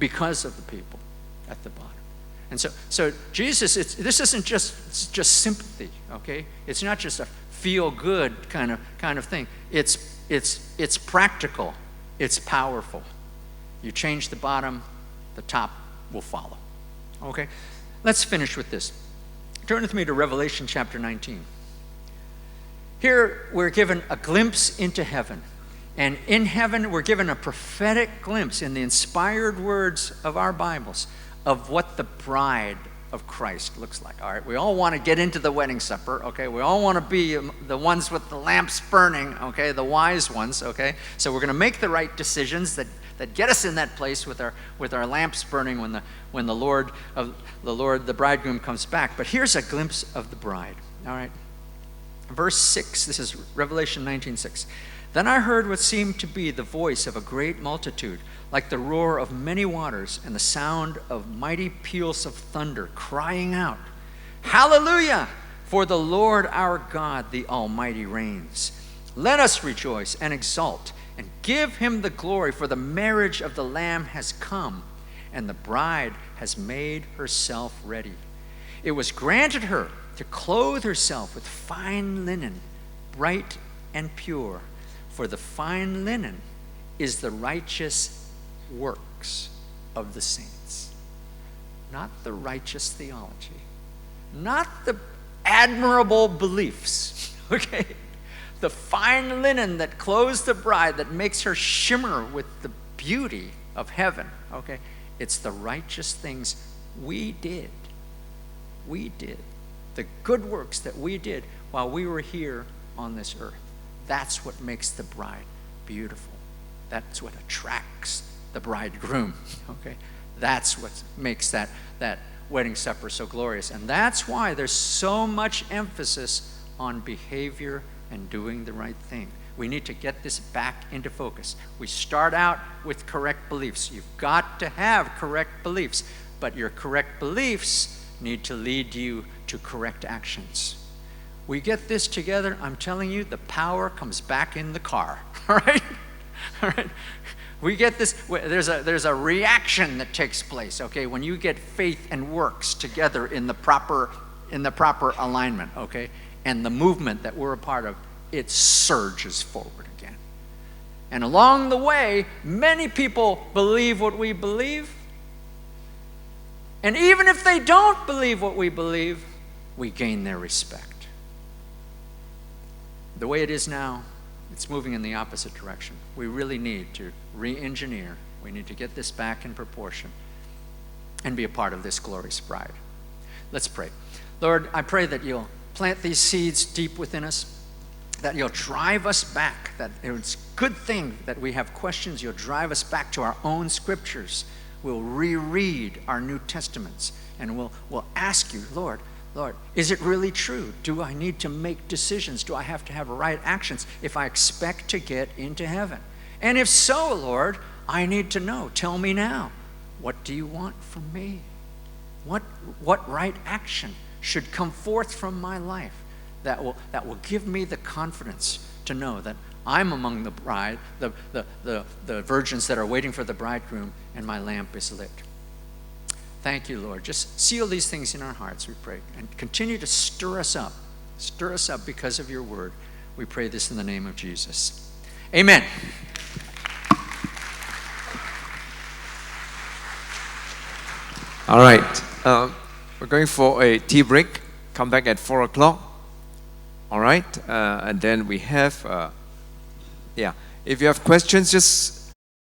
because of the people at the bottom. And so Jesus, this isn't just sympathy, okay? It's not just a feel-good kind of thing. It's practical. It's powerful. You change the bottom, the top will follow. Okay? Let's finish with this. Turn with me to Revelation chapter 19. Here we're given a glimpse into heaven. And in heaven we're given a prophetic glimpse in the inspired words of our Bibles of what the bride of Christ looks like. All right, we all want to get into the wedding supper, okay? We all want to be the ones with the lamps burning, okay? The wise ones, okay? So we're going to make the right decisions that get us in that place with our lamps burning when the bridegroom comes back. But here's a glimpse of the bride. All right. Verse 6, this is Revelation 19:6. Then I heard what seemed to be the voice of a great multitude, like the roar of many waters and the sound of mighty peals of thunder, crying out, Hallelujah! For the Lord our God, the Almighty, reigns. Let us rejoice and exult and give him the glory, for the marriage of the Lamb has come, and the bride has made herself ready. It was granted her to clothe herself with fine linen, bright and pure, for the fine linen is the righteous works of the saints. Not the righteous theology, not the admirable beliefs, okay? The fine linen that clothes the bride, that makes her shimmer with the beauty of heaven, okay? It's the righteous things we did. We did. The good works that we did while we were here on this earth. That's what makes the bride beautiful. That's what attracts the bridegroom, okay? That's what makes that wedding supper so glorious. And that's why there's so much emphasis on behavior and doing the right thing. We need to get this back into focus. We start out with correct beliefs. You've got to have correct beliefs, but your correct beliefs need to lead you to correct actions. We get this together, I'm telling you, the power comes back in the car, all right? All right? We get this, there's a reaction that takes place, okay, when you get faith and works together in the proper alignment, okay? And the movement that we're a part of, it surges forward again. And along the way, many people believe what we believe. And even if they don't believe what we believe, we gain their respect. The way it is now, it's moving in the opposite direction. We really need to re-engineer. We need to get this back in proportion and be a part of this glorious bride. Let's pray. Lord, I pray that you'll plant these seeds deep within us, that you'll drive us back, that it's a good thing that we have questions. You'll drive us back to our own scriptures. We'll reread our New Testaments, and we'll ask you, Lord, is it really true? Do I need to make decisions? Do I have to have right actions if I expect to get into heaven? And if so, Lord, I need to know. Tell me now. What do you want from me? What right action should come forth from my life that will give me the confidence to know that I'm among the bride, the virgins that are waiting for the bridegroom, and my lamp is lit. Thank you, Lord. Just seal these things in our hearts, we pray, and continue to stir us up because of your word. We pray this in the name of Jesus. Amen. All right. We're going for a tea break. Come back at 4 o'clock. All right. And then we have, if you have questions, just